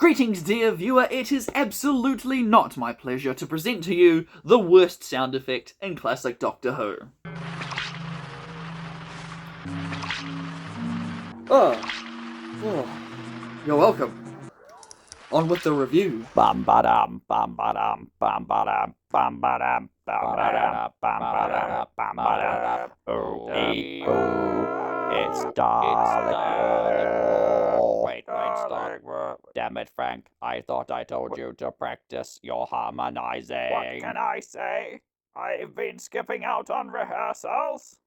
Greetings, dear viewer, it is absolutely not my pleasure to present to you the worst sound effect in classic Doctor Who. You're welcome. On with the review. Bum ba-dum, bum ba-dum, bum ba-dum, bum ba-dum, bum ba-dum, bum ba-dum, bum ba-dum. It's Dalek. Wait, stop. Damn it, Frank. I thought I told you to practice your harmonizing. What can I say? I've been skipping out on rehearsals.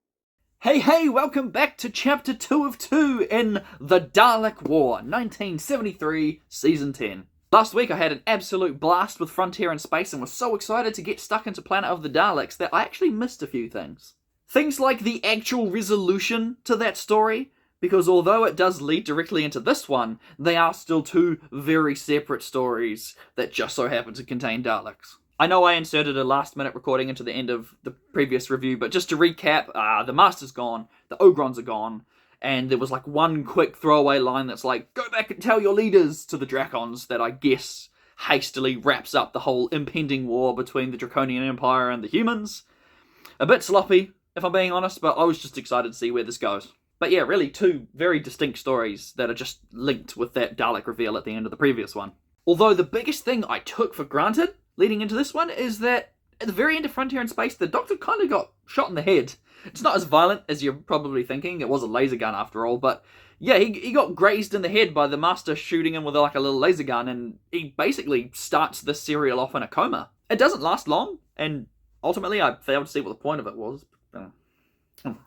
Hey, welcome back to Chapter 2 of 2 in The Dalek War, 1973, Season 10. Last week I had an absolute blast with Frontier in Space and was so excited to get stuck into Planet of the Daleks that I actually missed a few things. Things like the actual resolution to that story, because although it does lead directly into this one, they are still two very separate stories that just so happen to contain Daleks. I know I inserted a last-minute recording into the end of the previous review, but just to recap, the Master's gone, the Ogrons are gone, and there was like one quick throwaway line that's like, go back and tell your leaders to the Drakons, that I guess hastily wraps up the whole impending war between the Draconian Empire and the humans. A bit sloppy, if I'm being honest, but I was just excited to see where this goes. But yeah, really two very distinct stories that are just linked with that Dalek reveal at the end of the previous one. Although the biggest thing I took for granted leading into this one is that at the very end of Frontier in Space, the Doctor kind of got shot in the head. It's not as violent as you're probably thinking. It was a laser gun after all, but yeah, he got grazed in the head by the Master shooting him with like a little laser gun, and he basically starts the serial off in a coma. It doesn't last long, and ultimately I failed to see what the point of it was.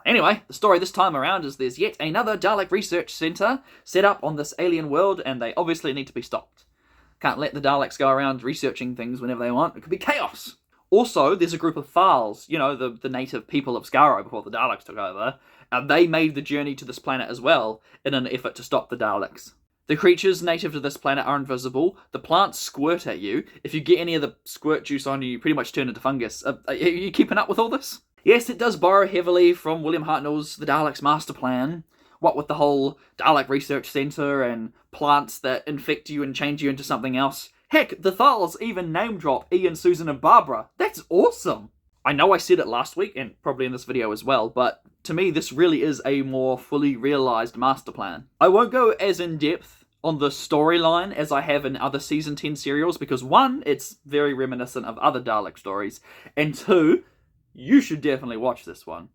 Anyway, the story this time around is there's yet another Dalek research centre set up on this alien world, and they obviously need to be stopped. Can't let the Daleks go around researching things whenever they want. It could be chaos. Also, there's a group of Thals, you know, the native people of Skaro before the Daleks took over. They made the journey to this planet as well in an effort to stop the Daleks. The creatures native to this planet are invisible. The plants squirt at you. If you get any of the squirt juice on you, you pretty much turn into fungus. Are you keeping up with all this? Yes, it does borrow heavily from William Hartnell's The Daleks Master Plan. What with the whole Dalek Research Centre and plants that infect you and change you into something else. Heck, the Thals even name drop Ian, Susan and Barbara. That's awesome! I know I said it last week, and probably in this video as well, but to me this really is a more fully realised master plan. I won't go as in-depth on the storyline as I have in other Season 10 serials, because one, it's very reminiscent of other Dalek stories, and two, you should definitely watch this one.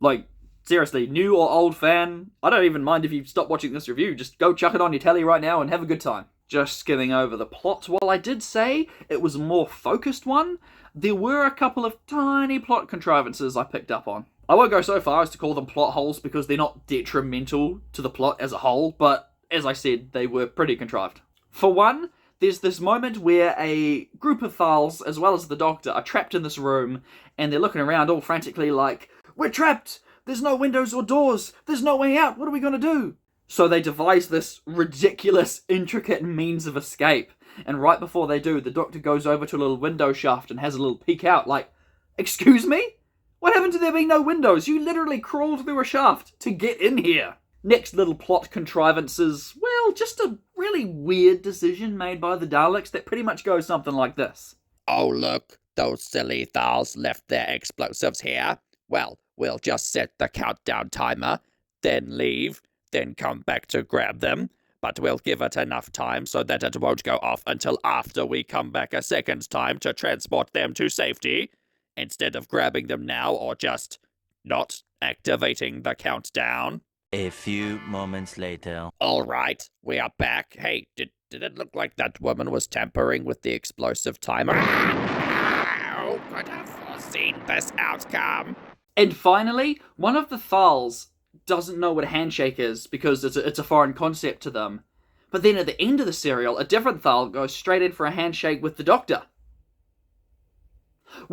Like, seriously, new or old fan, I don't even mind if you stop watching this review, just go chuck it on your telly right now and have a good time. Just skimming over the plot, while I did say it was a more focused one, there were a couple of tiny plot contrivances I picked up on. I won't go so far as to call them plot holes because they're not detrimental to the plot as a whole, but as I said, they were pretty contrived. For one, there's this moment where a group of Thals, as well as the Doctor, are trapped in this room, and they're looking around all frantically like, we're trapped! There's no windows or doors! There's no way out! What are we gonna do? So they devise this ridiculous, intricate means of escape, and right before they do, the Doctor goes over to a little window shaft and has a little peek out, like, excuse me? What happened to there being no windows? You literally crawled through a shaft to get in here! Next little plot contrivances, well, just a really weird decision made by the Daleks that pretty much goes something like this. Oh look, those silly Thals left their explosives here. Well, we'll just set the countdown timer, then leave, then come back to grab them, but we'll give it enough time so that it won't go off until after we come back a second time to transport them to safety, instead of grabbing them now or just not activating the countdown. A few moments later. All right, we are back. Hey, did it look like that woman was tampering with the explosive timer? Who could have foreseen this outcome? And finally, one of the Thals doesn't know what a handshake is because it's a foreign concept to them. But then at the end of the serial, a different Thal goes straight in for a handshake with the Doctor.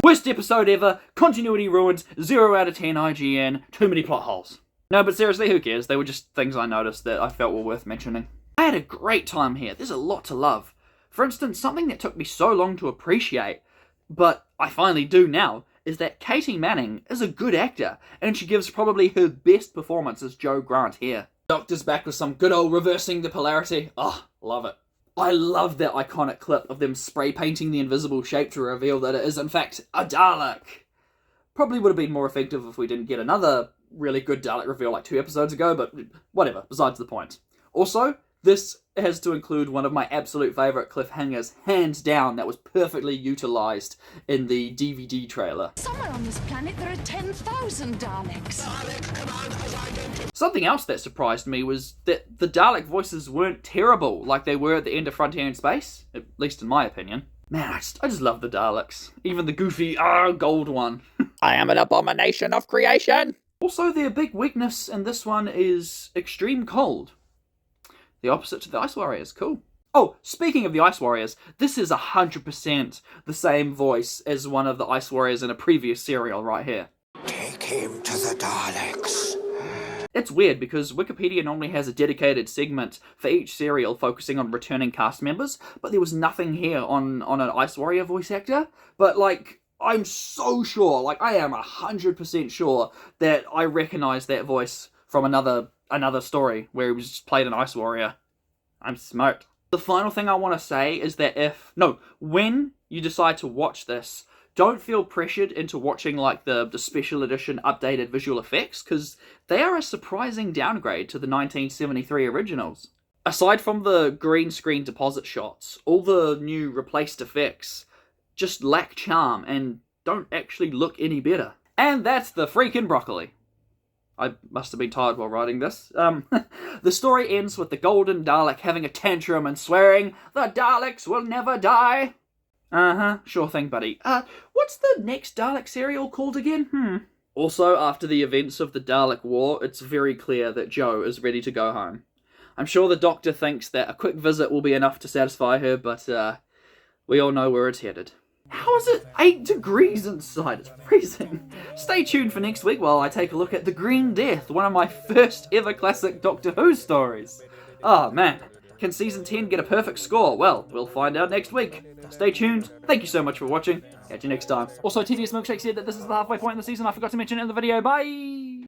Worst episode ever, continuity ruined, 0 out of 10 IGN, too many plot holes. No, but seriously, who cares? They were just things I noticed that I felt were worth mentioning. I had a great time here. There's a lot to love. For instance, something that took me so long to appreciate, but I finally do now, is that Katie Manning is a good actor, and she gives probably her best performance as Jo Grant here. Doctor's back with some good old reversing the polarity. Oh, love it. I love that iconic clip of them spray painting the invisible shape to reveal that it is in fact a Dalek. Probably would have been more effective if we didn't get another really good Dalek reveal like 2 episodes ago, but whatever, besides the point. Also, this has to include one of my absolute favourite cliffhangers, hands down, that was perfectly utilised in the DVD trailer. Somewhere on this planet there are 10,000 Daleks. Something else that surprised me was that the Dalek voices weren't terrible like they were at the end of Frontier in Space, at least in my opinion. Man, I just love the Daleks. Even the goofy, gold one. I am an abomination of creation. Also, their big weakness in this one is extreme cold. The opposite to the Ice Warriors. Cool. Oh, speaking of the Ice Warriors, this is 100% the same voice as one of the Ice Warriors in a previous serial right here. Take him to the Daleks. It's weird because Wikipedia normally has a dedicated segment for each serial focusing on returning cast members, but there was nothing here on an Ice Warrior voice actor. But, like, I'm so sure, like, I am 100% sure that I recognise that voice from another story where he was just played an Ice Warrior. I'm smart. The final thing I want to say is that when you decide to watch this, don't feel pressured into watching like the special edition updated visual effects, because they are a surprising downgrade to the 1973 originals. Aside from the green screen deposit shots, all the new replaced effects just lack charm and don't actually look any better. And that's the freaking broccoli. I must have been tired while writing this. The story ends with the Golden Dalek having a tantrum and swearing, "The Daleks will never die!" Sure thing, buddy. What's the next Dalek serial called again? Also, after the events of the Dalek War, it's very clear that Jo is ready to go home. I'm sure the Doctor thinks that a quick visit will be enough to satisfy her, but we all know where it's headed. How is it 8 degrees inside? It's freezing. Stay tuned for next week while I take a look at The Green Death, one of my first ever classic Doctor Who stories. Oh man, can Season 10 get a perfect score? Well, we'll find out next week. Stay tuned. Thank you so much for watching. Catch you next time. Also, TVS Milkshake said that this is the halfway point in the season. I forgot to mention it in the video. Bye!